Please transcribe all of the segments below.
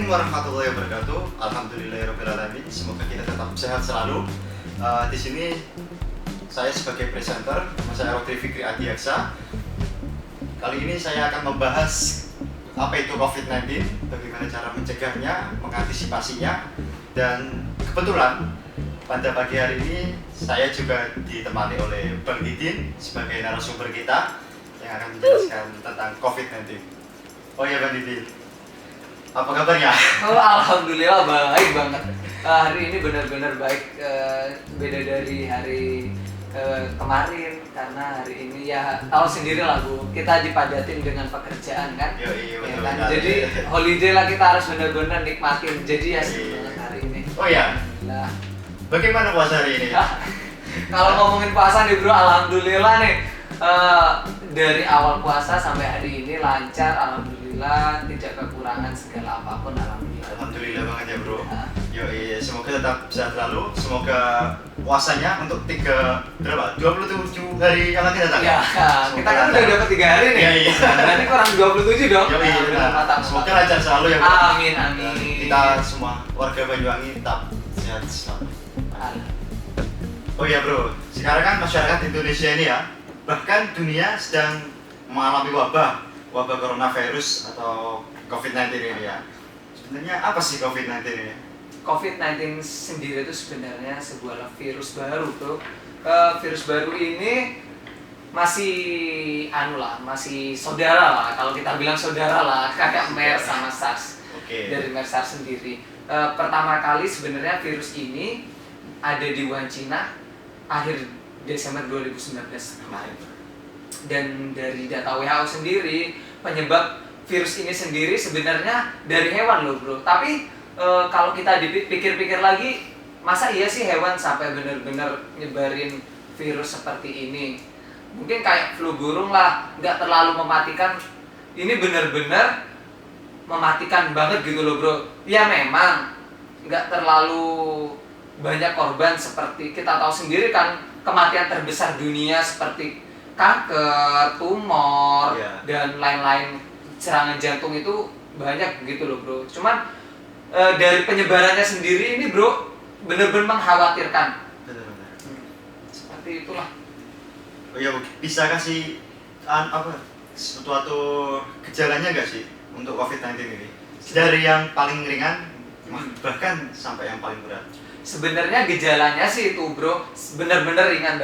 Assalamualaikum warahmatullahi wabarakatuh. Alhamdulillahirobbilalamin. Semoga kita tetap sehat selalu. Di sini saya sebagai presenter, saya Rodri Fikri Adiaksa. Kali ini saya akan membahas apa itu COVID-19, bagaimana cara mencegahnya, mengantisipasinya, dan kebetulan pada pagi hari ini saya juga ditemani oleh Bang Didin sebagai narasumber kita yang akan menjelaskan tentang COVID-19. Oh ya Bang Didin, apa kabarnya? Oh, alhamdulillah baik banget. Hari ini benar-benar baik, beda dari hari kemarin karena hari ini ya tahu sendiri lah Bu, kita dipadatin dengan pekerjaan kan. Iya betul kan? betul. Jadi holiday lah kita harus benar-benar nikmatin. Jadi ya seneng banget hari ini. Oh ya. Nah, Bagaimana puasa hari ini? kalau ngomongin puasa nih Bro, alhamdulillah nih. Dari awal puasa sampai hari ini lancar, alhamdulillah, tidak kekurangan segala apapun, alhamdulillah. Alhamdulillah banget ya Bro. Nah. Semoga tetap sehat selalu. Semoga puasanya untuk 27 hari yang akan datang. Ya, kita kan udah dapat 3 hari nih. Iya. Berarti kurang 27 dong. Nah, semoga lancar selalu ya Bro. Amin, amin. Kita semua warga Banyuwangi tetap sehat selalu. Oh ya Bro, sekarang kan masyarakat Indonesia ini ya, bahkan dunia sedang mengalami wabah coronavirus atau COVID-19 ini ya. Sebenarnya apa sih COVID-19 ini? COVID-19 sendiri itu sebenarnya sebuah virus baru tuh. Virus baru ini masih masih saudara lah. Kalau kita bilang saudara lah, kayak MERS sama SARS. Dari MERS SARS sendiri. Pertama kali sebenarnya virus ini ada di Wuhan, Cina akhir Desember 2019 kemarin. Dan dari data WHO sendiri, penyebab virus ini sendiri sebenarnya dari hewan loh Bro. Tapi kalau kita dipikir-pikir lagi, masa iya sih hewan sampai benar-benar nyebarin virus seperti ini? Mungkin kayak flu burung lah, nggak terlalu mematikan. Ini benar-benar mematikan banget gitu loh Bro. Ya memang nggak terlalu banyak korban, seperti kita tahu sendiri kan, kematian terbesar dunia seperti kanker, tumor, dan lain-lain, serangan jantung itu banyak gitu loh Bro. Cuman dari penyebarannya sendiri ini Bro bener-bener mengkhawatirkan. Benar-benar. Seperti itulah. Oh ya, bisa kasih suatu gejalanya nggak sih untuk COVID-19 ini? Dari yang paling ringan bahkan sampai yang paling berat. Sebenarnya gejalanya sih itu Bro bener-bener ringan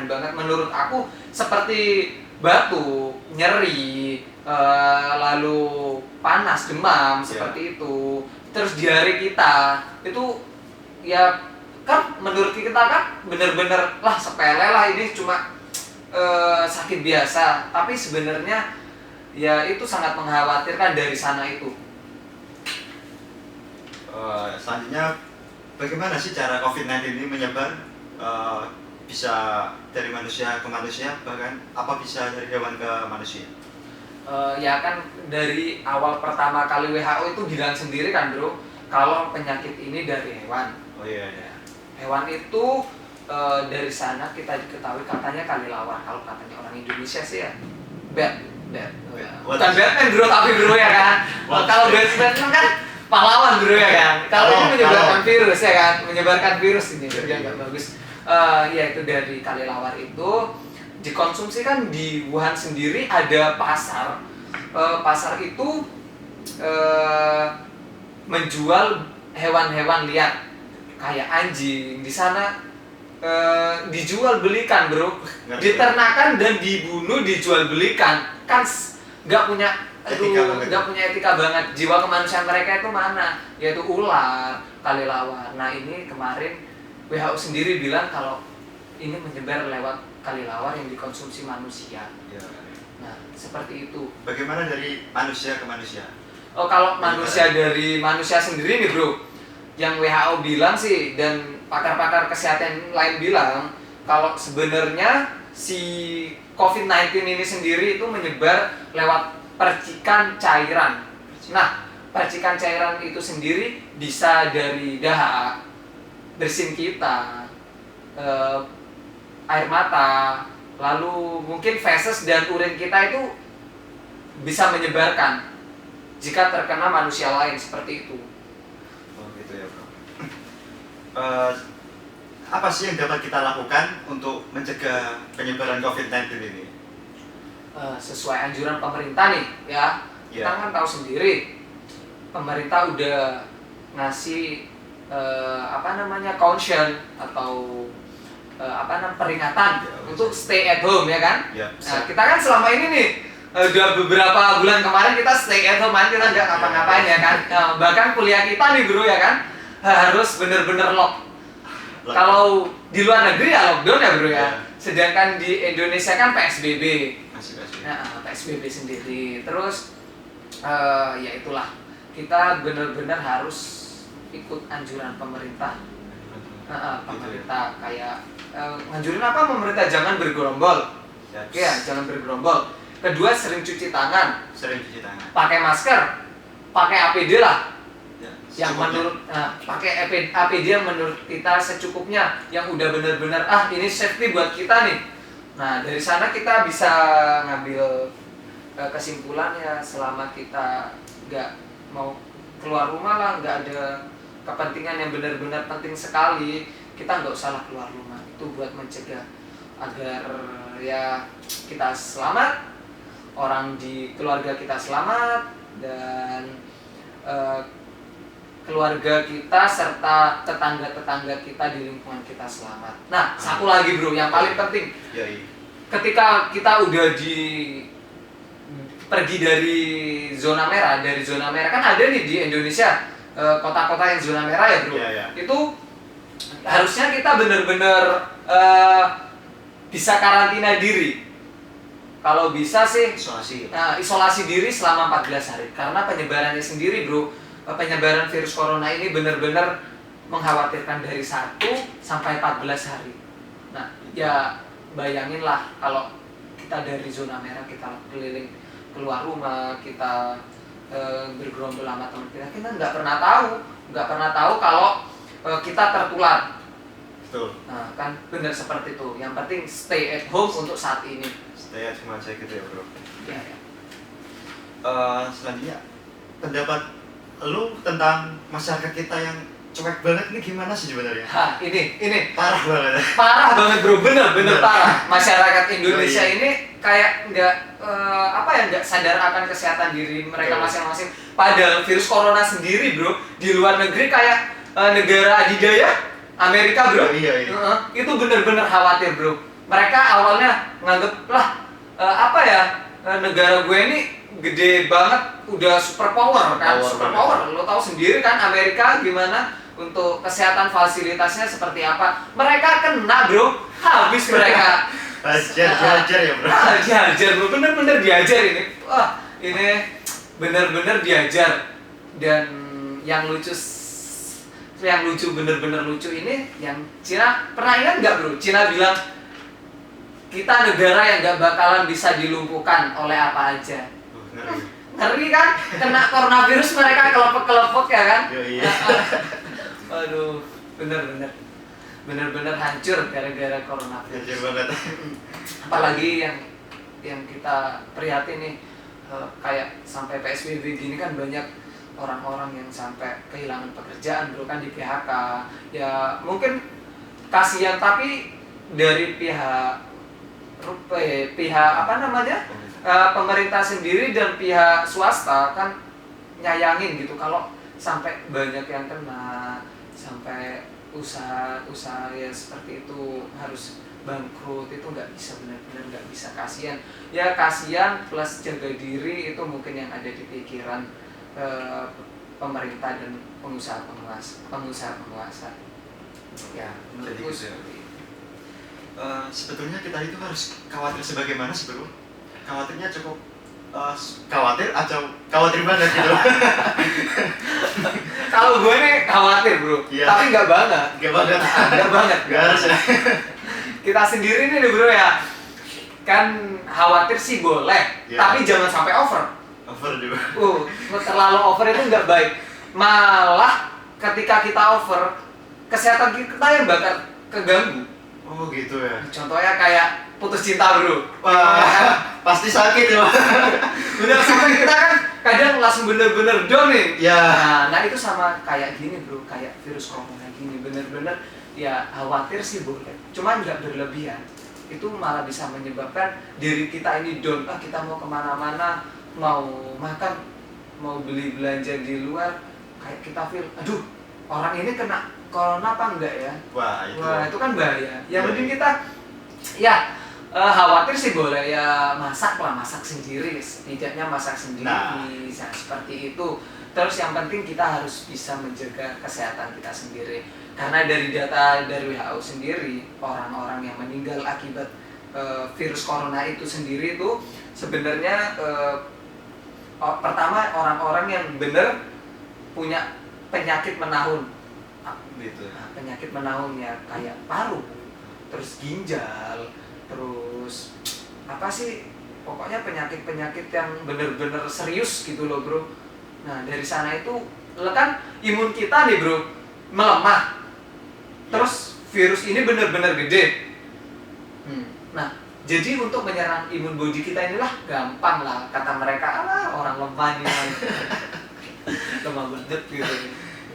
banget. Menurut aku seperti batuk, nyeri, lalu panas, demam, seperti itu. Terus diare kita itu ya kan menurut kita kan bener-bener lah sepele lah, ini cuma sakit biasa. Tapi sebenarnya ya itu sangat mengkhawatirkan dari sana itu. Selanjutnya, bagaimana sih cara COVID-19 ini menyebar? Bisa dari manusia ke manusia, bahkan apa bisa dari hewan ke manusia? Ya kan dari awal pertama kali WHO itu bilang sendiri kan Bro, kalau penyakit ini dari hewan. Oh iya. Hewan itu dari sana kita diketahui katanya kelelawar. Kalau katanya orang Indonesia sih ya bukan Batman Bro, tapi Bro ya kan. Kalau Batman kan pahlawan Bro ya kan. Kalau ini menyebarkan virus ya kan, menyebarkan virus ini dia nggak bagus. Ya itu dari kelelawar itu dikonsumsi kan di Wuhan sendiri ada pasar. Pasar itu menjual hewan-hewan liar kayak anjing di sana, dijual belikan Bro, diternakan dan dibunuh, dijual belikan. Kan nggak punya etika banget. Jiwa kemanusiaan mereka itu mana? Yaitu ular, kelelawar. Nah ini kemarin WHO sendiri bilang kalau ini menyebar lewat kelelawar yang dikonsumsi manusia. Ya. Nah seperti itu. Bagaimana dari manusia ke manusia? Oh kalau manusia dari manusia sendiri nih Bro, yang WHO bilang sih dan pakar-pakar kesehatan lain bilang kalau sebenarnya si COVID-19 ini sendiri itu menyebar lewat percikan cairan. Nah, percikan cairan itu sendiri bisa dari dahak, bersin kita, air mata, lalu mungkin feses dan urin kita itu bisa menyebarkan. jika terkena manusia lain, seperti itu. Oh gitu ya bro. Apa sih yang dapat kita lakukan untuk mencegah penyebaran COVID-19 ini? Sesuai anjuran pemerintah nih ya, kita kan tahu sendiri pemerintah udah ngasih caution atau peringatan untuk stay at home ya kan. Nah, kita kan selama ini nih udah beberapa bulan kemarin kita stay at home, kita nggak ngapa-ngapain ya kan. Bahkan kuliah kita nih bro ya kan harus bener-bener lock. Kalau di luar negeri ya lockdown ya bro ya. Sedangkan di Indonesia kan PSBB. Nah, PSBB sendiri. Terus ya itulah, kita benar-benar harus ikut anjuran pemerintah. Pemerintah kayak nganjurin apa, pemerintah jangan bergerombol. Ya, jangan bergerombol. Kedua, sering cuci tangan. Pakai masker, pakai APD lah. Yang menurut pakai APD yang menurut kita secukupnya, yang udah benar-benar ini safety buat kita nih. Nah, dari sana kita bisa ngambil kesimpulannya, selama kita nggak mau keluar rumah lah, nggak ada kepentingan yang benar-benar penting sekali, kita nggak usah keluar rumah. Itu buat mencegah agar ya kita selamat, orang di keluarga kita selamat, dan keluarga kita serta tetangga-tetangga kita di lingkungan kita selamat. Nah, satu lagi bro, yang paling penting, ketika kita udah pergi dari zona merah, kan ada nih di Indonesia kota-kota yang zona merah ya bro. Itu harusnya kita benar-benar bisa karantina diri. Kalau bisa sih isolasi diri selama 14 hari, karena penyebarannya sendiri bro, penyebaran virus corona ini benar-benar mengkhawatirkan dari 1 sampai 14 hari. Nah, ya bayanginlah kalau kita dari zona merah, kita keliling keluar rumah, kita bergerombol sama teman kita nggak pernah tahu kalau kita tertular. Betul. Nah, kan benar seperti itu. Yang penting stay at home untuk saat ini. Stay at home aja gitu ya bro. Ya. Selanjutnya, pendapat lu tentang masyarakat kita yang cuek banget ini gimana sih sebenarnya? Ini parah banget bro, bener parah. Masyarakat Indonesia ini kayak nggak sadar akan kesehatan diri mereka masing-masing. Padahal virus corona sendiri bro, di luar negeri kayak negara adidaya Amerika bro, itu bener-bener khawatir bro. Mereka awalnya nganggep negara gue ini gede banget, udah super power kan, lo tahu sendiri kan Amerika gimana untuk kesehatan, fasilitasnya seperti apa. Mereka kena bro, habis mereka. Diajar ya bro. Diajar bro, bener-bener diajar ini. Ini bener-bener diajar. Dan yang lucu bener-bener lucu ini, yang Cina, pernah ingat nggak bro? Cina bilang kita negara yang nggak bakalan bisa dilumpuhkan oleh apa aja. Ngeri kan? Kena coronavirus mereka kelepek-kelepek ya kan? Aduh, bener-bener hancur gara-gara coronavirus. Hancur banget. Apalagi yang kita prihatin nih, kayak sampai PSBB gini kan banyak orang-orang yang sampai kehilangan pekerjaan bro, kan di PHK. Ya mungkin kasihan, tapi dari pihak pemerintah sendiri dan pihak swasta kan nyayangin gitu, kalau sampai banyak yang kena, sampai usaha ya seperti itu harus bangkrut, itu nggak bisa, benar-benar nggak bisa. Kasihan plus jaga diri, itu mungkin yang ada di pikiran pemerintah dan pengusaha ya menurutku seperti itu. Sebetulnya kita itu harus khawatir sebagaimana sih bro? Khawatirnya cukup khawatir atau khawatir banget gitu? Kalau gue nih khawatir bro, tapi nggak banget. Nggak harus ya. Kita sendiri nih bro ya, kan khawatir sih boleh, tapi jangan sampai over juga. Terlalu over itu nggak baik. Malah ketika kita over, kesehatan kita yang bakal keganggu. Oh gitu ya. Contohnya kayak putus cinta bro. Wah, pasti sakit ya. Bener, sampai kita kan kadang langsung bener-bener down nih. Ya. Nah itu sama kayak gini bro, kayak virus corona gini, bener-bener ya khawatir sih boleh, cuman nggak berlebihan. Itu malah bisa menyebabkan diri kita ini down. Kita mau kemana-mana, mau makan, mau beli belanja di luar, kayak kita feel, aduh orang ini kena corona apa enggak ya? Wah Wah itu kan bahaya. Yang Iya. penting kita ya khawatir sih boleh ya, masak sendiri, setidaknya masak sendiri. Nah. Seperti itu. Terus yang penting kita harus bisa menjaga kesehatan kita sendiri. Karena dari data dari WHO sendiri, orang-orang yang meninggal akibat virus corona itu sendiri itu sebenarnya pertama orang-orang yang benar punya penyakit menahun. gitu. Penyakit menahun ya kayak paru, terus ginjal, terus apa sih, pokoknya penyakit-penyakit yang bener-bener serius gitu loh bro. Nah dari sana itu kan imun kita nih bro melemah, terus virus ini bener-bener gede. Nah jadi untuk menyerang imun body kita inilah gampang lah, kata mereka orang lemah nih lemah banget gitu.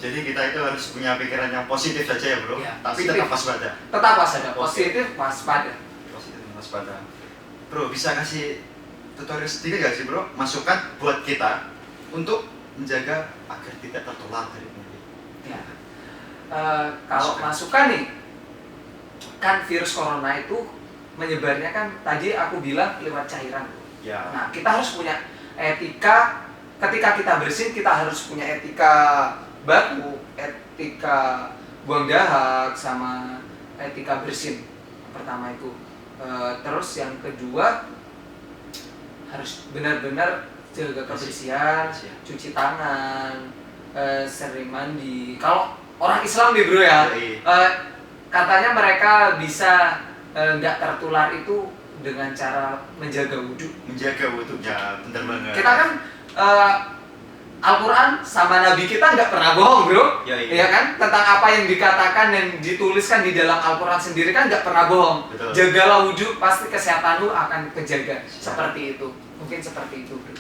Jadi kita itu harus punya pikiran yang positif saja ya bro, Ya, tapi positif. tetap waspada. Tetap waspada, positif waspada. Positif dan waspada. Bro, bisa kasih tutorial sedikit gak sih bro, masukan buat kita untuk menjaga agar tidak tertular dari ini? Ya. Kalau masukan nih, kan virus corona itu menyebarnya kan tadi aku bilang lewat cairan. Ya. Nah kita harus punya etika, ketika kita bersin kita harus punya etika baku, etika buang dahak, sama etika bersin. Pertama itu. Terus yang kedua harus benar-benar jaga kebersihan, cuci tangan, sering mandi. Kalau orang Islam nih bro ya, katanya mereka bisa nggak tertular itu dengan cara menjaga wudhu. Menjaga wudhunya, benar banget. Kita kan Al-Quran sama Nabi kita nggak pernah bohong bro, iya kan? Tentang apa yang dikatakan dan dituliskan di dalam Al-Quran sendiri kan nggak pernah bohong. Betul. Jagalah wudhu, pasti kesehatanmu akan kejaga. Seperti itu, mungkin seperti itu bro.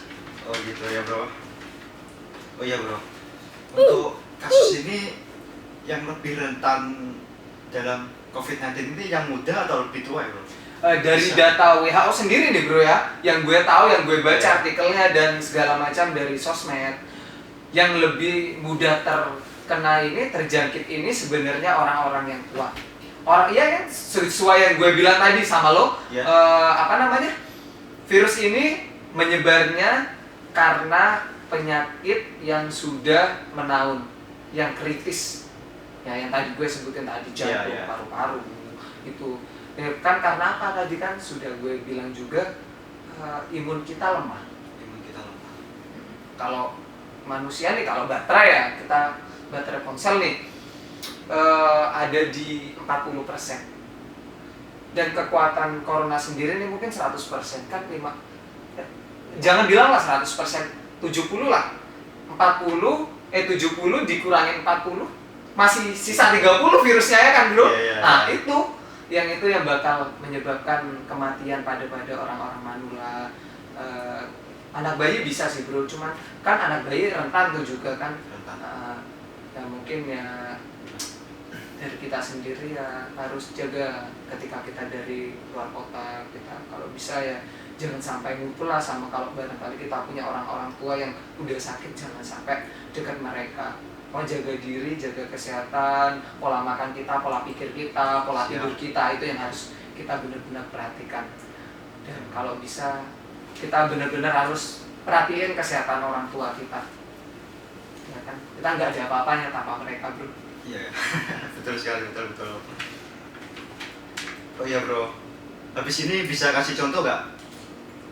Oh gitu ya bro. Oh iya bro. Untuk kasus ini yang lebih rentan dalam COVID-19 ini yang muda atau lebih tua ya bro? Dari Bisa. data WHO sendiri nih bro ya, yang gue tahu, yang gue baca Ya. artikelnya dan segala macam dari sosmed, yang lebih mudah terkena ini, terjangkit ini sebenarnya orang-orang yang tua. Orang iya kan, sesuai yang gue bilang tadi sama lo, Ya. apa namanya, virus ini menyebarnya karena penyakit yang sudah menahun, yang kritis, ya yang tadi gue sebutin tadi, jantung, Ya. paru-paru itu. Kan karena apa tadi kan sudah gue bilang juga, imun kita lemah. Imun kita lemah. Kalau manusia nih, kalau baterai ya, kita baterai ponsel nih ada di 40%. Dan kekuatan corona sendiri nih mungkin 100% kan, jangan bilang lah 100%, 70 lah. 70 dikurangin 40 masih sisa 30 virusnya ya kan bro. Iya. Nah itu yang bakal menyebabkan kematian pada orang-orang manula. Anak bayi bisa sih bro, cuman kan anak bayi rentan tuh juga kan. Rentan. Ya mungkin ya dari kita sendiri ya harus jaga ketika kita dari luar kota, kita kalau bisa ya jangan sampai ngumpul lah, sama kalau barangkali kita punya orang-orang tua yang udah sakit jangan sampai dekat mereka. Jaga diri, jaga kesehatan, pola makan kita, pola pikir kita, pola tidur kita, itu yang harus kita benar-benar perhatikan. Dan kalau bisa kita benar-benar harus perhatiin kesehatan orang tua kita, ya kan? Kita nggak ada apa-apanya tanpa mereka bro. Iya. Betul sekali, betul. Oh iya bro, habis ini bisa kasih contoh nggak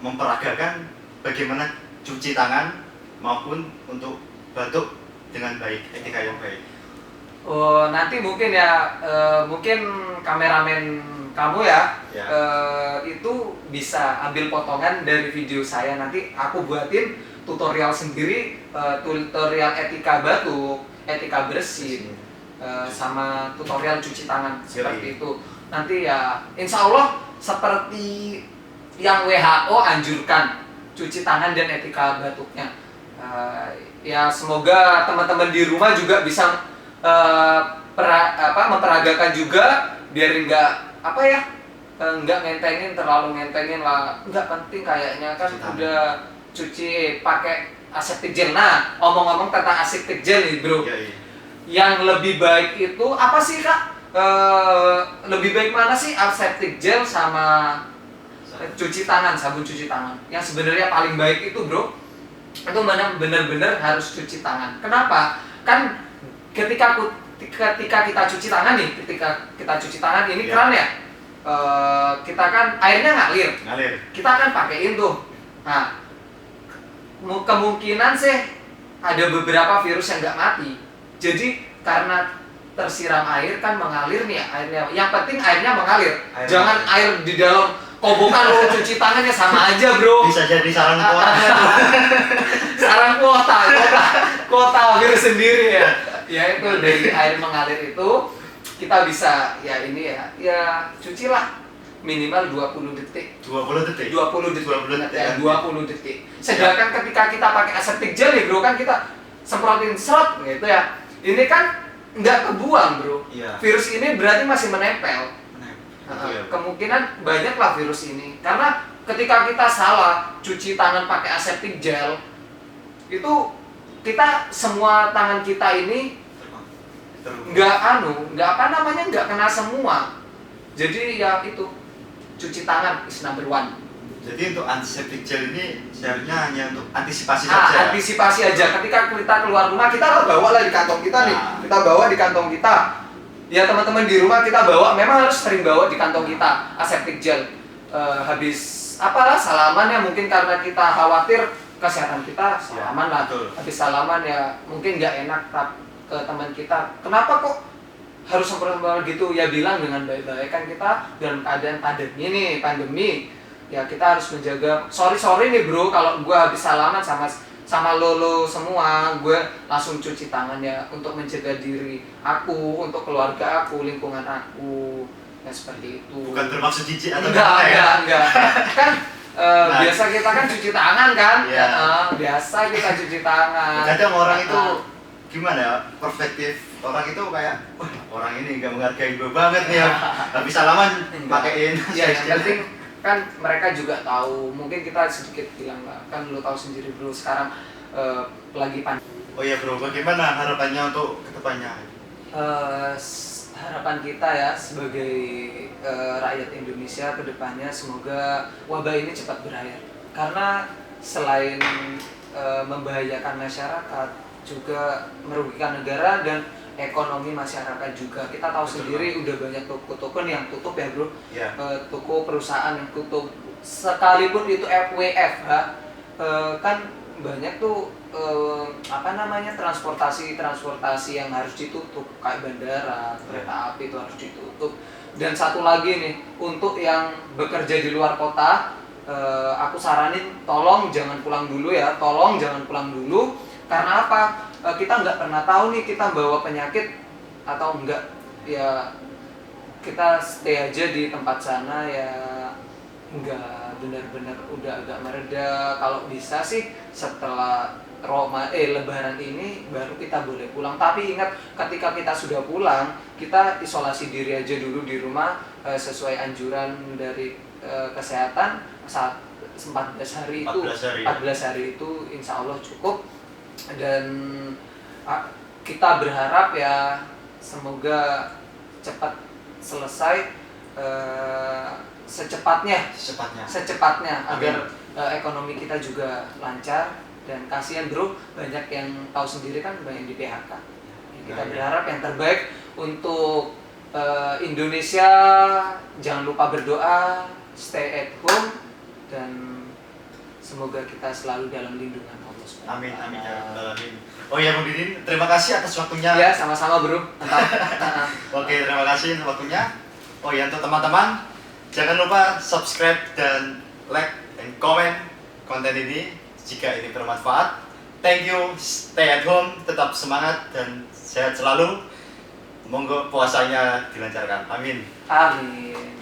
memperagakan bagaimana cuci tangan maupun untuk batuk dengan baik, etika yang baik? Nanti mungkin ya, mungkin kameramen kamu ya, Ya. itu bisa ambil potongan dari video saya, nanti aku buatin tutorial sendiri, tutorial etika batuk, etika bersin, sama tutorial cuci tangan seperti itu. Nanti ya insya Allah seperti yang WHO anjurkan, cuci tangan dan etika batuknya. Ya semoga teman-teman di rumah juga bisa memperagakan juga biar nggak nggak terlalu ngentengin lah, nggak penting kayaknya kan udah cuci pakai aseptic gel. Nah, omong-omong tentang aseptic gel nih bro, yang lebih baik itu apa sih kak? Lebih baik mana sih, aseptic gel sama cuci tangan, sabun cuci tangan? Yang sebenarnya paling baik itu bro, itu benar-benar harus cuci tangan. Kenapa? Kan ketika kita cuci tangan nih, ini keran ya, kita kan airnya ngalir, kita akan pakein tuh. Nah, kemungkinan sih ada beberapa virus yang nggak mati. Jadi karena tersiram air kan mengalir nih airnya. Yang penting airnya mengalir. Jangan air di dalam kobokan lo cuci tangannya, sama aja bro. Bisa jadi sarang kuota. Sarang kuota virus sendiri ya. Ya itu dari air mengalir itu kita bisa ya cucilah minimal 20 detik. 20 detik. Sedangkan ketika kita pakai aseptic gel nih bro, kan kita semprotin serot gitu ya. Ini kan nggak kebuang bro. Virus ini berarti masih menempel. Kemungkinan banyak lah virus ini, karena ketika kita salah cuci tangan pakai aseptic gel itu kita semua tangan kita ini nggak kena semua. Jadi ya itu, cuci tangan is number one. Jadi untuk antiseptic gel ini seharusnya hanya untuk antisipasi saja. Antisipasi aja. Ketika kita keluar rumah, kita bawa lah di kantong kita nih. Kita bawa di kantong kita. Ya teman-teman di rumah kita bawa, memang harus sering bawa di kantong kita aseptic gel. Habis salaman ya, mungkin karena kita khawatir kesehatan kita, salaman lah. Habis salaman ya mungkin nggak enak ke teman kita. Kenapa kok harus semprot-semprot gitu? Ya bilang dengan baik-baik, kan kita dalam keadaan pandemi. Ya kita harus menjaga. Sorry nih bro, kalau gua habis salaman sama lo semua, gue langsung cuci tangan ya, untuk menjaga diri aku, untuk keluarga aku, lingkungan aku, ya seperti itu. Bukan bermaksud jijik atau enggak. Kan biasa kita kan cuci tangan kan, biasa kita cuci tangan. Kadang orang itu gimana ya, perspektif orang itu kayak, wah orang ini nggak menghargai gue banget nih ya, habis salaman pakein. Ya yang penting kan mereka juga tahu, mungkin kita sedikit bilang lah, kan lo tahu sendiri bro sekarang lagi pandemi. Oh iya bro, bagaimana harapannya untuk kedepannya? Harapan kita ya sebagai rakyat Indonesia kedepannya, semoga wabah ini cepat berakhir, karena selain membahayakan masyarakat, juga merugikan negara dan ekonomi masyarakat juga. Kita tahu sendiri udah banyak toko-toko yang tutup ya bro, toko perusahaan yang tutup, sekalipun itu WFH, kan banyak tuh transportasi yang harus ditutup, kayak bandara, kereta api itu harus ditutup. Dan satu lagi nih, untuk yang bekerja di luar kota, aku saranin tolong jangan pulang dulu. Karena apa? Kita nggak pernah tahu nih kita bawa penyakit atau enggak. Ya kita stay aja di tempat sana ya, enggak benar-benar udah agak mereda. Kalau bisa sih setelah Lebaran ini baru kita boleh pulang. Tapi ingat, ketika kita sudah pulang, kita isolasi diri aja dulu di rumah sesuai anjuran dari kesehatan. 14 hari itu insya Allah cukup. Dan kita berharap ya semoga cepat selesai, secepatnya agar ekonomi kita juga lancar. Dan kasihan bro, banyak yang tahu sendiri kan, banyak di PHK. Kita berharap yang terbaik untuk Indonesia. Jangan lupa berdoa, stay at home, dan semoga kita selalu dalam lindungan Allah. Amin ya rabbal alamin. Oh ya Bung Didin, terima kasih atas waktunya. Ya sama-sama bro. Oke, terima kasih untuk waktunya. Oh ya, untuk teman-teman, jangan lupa subscribe dan like dan komen konten ini jika ini bermanfaat. Thank you, stay at home, tetap semangat dan sehat selalu. Monggo puasanya dilancarkan. Amin. Amin.